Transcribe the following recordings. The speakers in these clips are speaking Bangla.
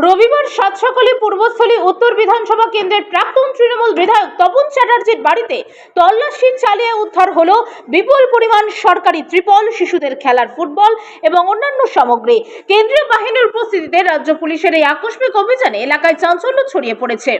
রবিবার সাত সকালে পূর্বস্থলী উত্তর বিধানসভা কেন্দ্রের প্রাক্তন তৃণমূল বিধায়ক তপন চ্যাটার্জির বাড়িতে তল্লাশি চালিয়ে উদ্ধার হলো বিপুল পরিমাণ সরকারি ত্রিপল, শিশুদের খেলার ফুটবল এবং অন্যান্য সামগ্রী। কেন্দ্রীয় বাহিনীর উপস্থিতিতে রাজ্য পুলিশের এই আকস্মিক অভিযানে এলাকায় চাঞ্চল্য ছড়িয়ে পড়েছে।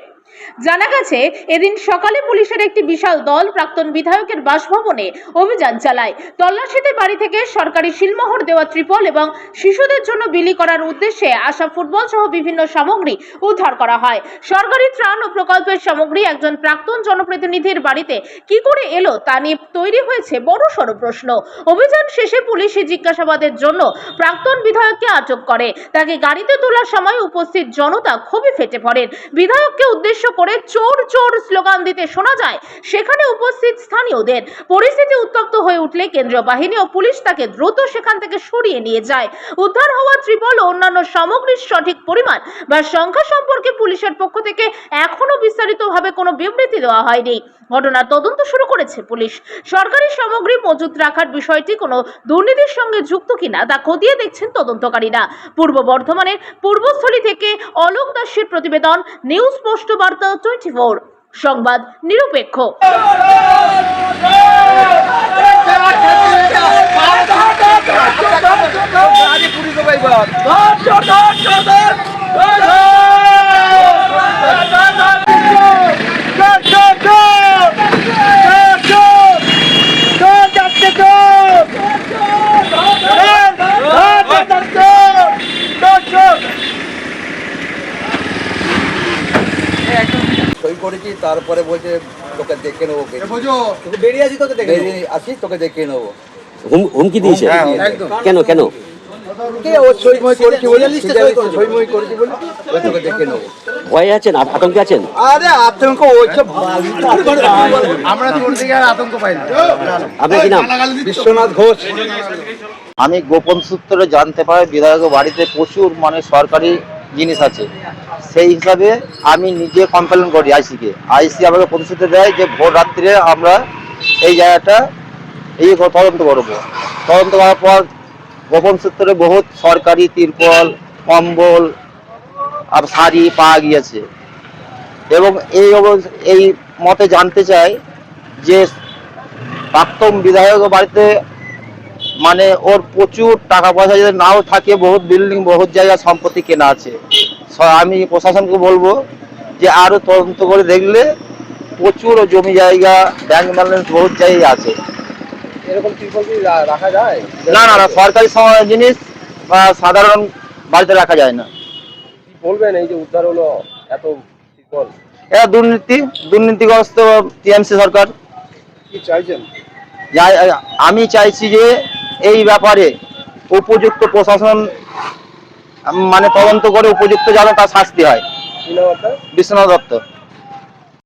জানা গেছে, এদিন সকালে পুলিশের একটি বিশাল দল প্রাক্তন বিধায়কের বাসভবনে অভিযান চালায়। তল্লাশিতে বাড়ি থেকে সরকারি শিলমোহর দেওয়া ত্রিপল এবং শিশুদের জন্য বিলি করার উদ্দেশ্যে আসা ফুটবল সহ বিভিন্ন সামগ্রী উদ্ধার করা হয়। সরকারি ত্রাণ ও প্রকল্পের সামগ্রী একজন প্রাক্তন জনপ্রতিনিধির বাড়িতে কি করে এলো তা নিয়ে তৈরি হয়েছে বড়সড় প্রশ্ন। অভিযান শেষে পুলিশ জিজ্ঞাসাবাদের জন্য প্রাক্তন বিধায়ককে আটক করে। তাকে গাড়িতে তোলার সময় উপস্থিত জনতা ক্ষোভে ফেটে পড়েন। বিধায়ককে উদ্দেশ্য করে চোর চোর স্লোগান দিতে শোনা যায় সেখানে উপস্থিত স্থানীয়দের। পরিস্থিতি উত্তপ্ত হয়ে উঠলে কেন্দ্রীয় বাহিনী ও পুলিশ তাকে দ্রুত সেখান থেকে সরিয়ে নিয়ে যায়। উদ্ধার হওয়া ত্রিপল ও অন্যান্য সামগ্রীর সঠিক পরিমাণ বা সংখ্যা সম্পর্কে পুলিশের পক্ষ থেকে এখনো বিস্তারিতভাবে কোনো বিবৃতি দেওয়া হয়নি। ঘটনার তদন্ত শুরু করেছে পুলিশ। সরকারি সামগ্রী মজুত রাখার বিষয়টি কোনো দুর্নীতির সঙ্গে যুক্ত কিনা তা খতিয়ে দেখছেন তদন্তকারীরা। পূর্ব বর্ধমানের পূর্বস্থলী থেকে অলোক দাসের প্রতিবেদন, নিউজ পোস্ট বার্তা 24, সংবাদ নিরপেক্ষ। সই করেছি, তারপরে বলছে তোকে দেখে নেবো, বেরিয়ে আসি, তোকে দেখে আসি, তোকে দেখে নেবো। হুমকি দিয়েছে? কেন কেন? ভয়ে আছেন, আতঙ্কে আছেন? আরে আতঙ্ক আমরা আতঙ্ক পাই না। আপনার কি নাম? বিশ্বনাথ ঘোষ। আমি গোপন সূত্রে জানতে পারি বিধায়কের বাড়িতে প্রচুর সরকারি জিনিস আছে। সেই হিসাবে আমি নিজে কমপ্লেন করি আইসিকে। আইসি আমাকে প্রতিশ্রুতি দেয় যে ভোর রাত্রে আমরা এই জায়গাটা তদন্ত করবো। তদন্ত করার পর গোপন সূত্রে বহুত সরকারি তিরপল, কম্বল আর শাড়ি পাওয়া গিয়েছে। এবং এই মতে জানতে চাই যে প্রাক্তন বিধায়কের বাড়িতে ওর প্রচুর টাকা পয়সা যদি নাও থাকে, বহুত বিল্ডিং, বহুত জায়গা সম্পত্তি কেনা আছে। আমি প্রশাসনকে বলবো যে আরো তদন্ত করে দেখলে প্রচুর জমি জায়গা, ব্যাংক ব্যালেন্স বহুত জায়গায় আছে। এরকম ত্রিপল কি রাখা যায়? না না না, সরকারি জিনিস বা সাধারণ বাড়িতে রাখা যায় না। কি বলবেন এই যে উদ্ধার হলো এত ত্রিপল? এটা দুর্নীতিগ্রস্ত টিএমসি সরকার। কি চাইছেন? আমি চাইছি যে এই ব্যাপারে উপযুক্ত প্রশাসন তদন্ত করে উপযুক্ত যেন তার শাস্তি হয়। কি নাম আপনার? বিশ্বনাথ দত্ত।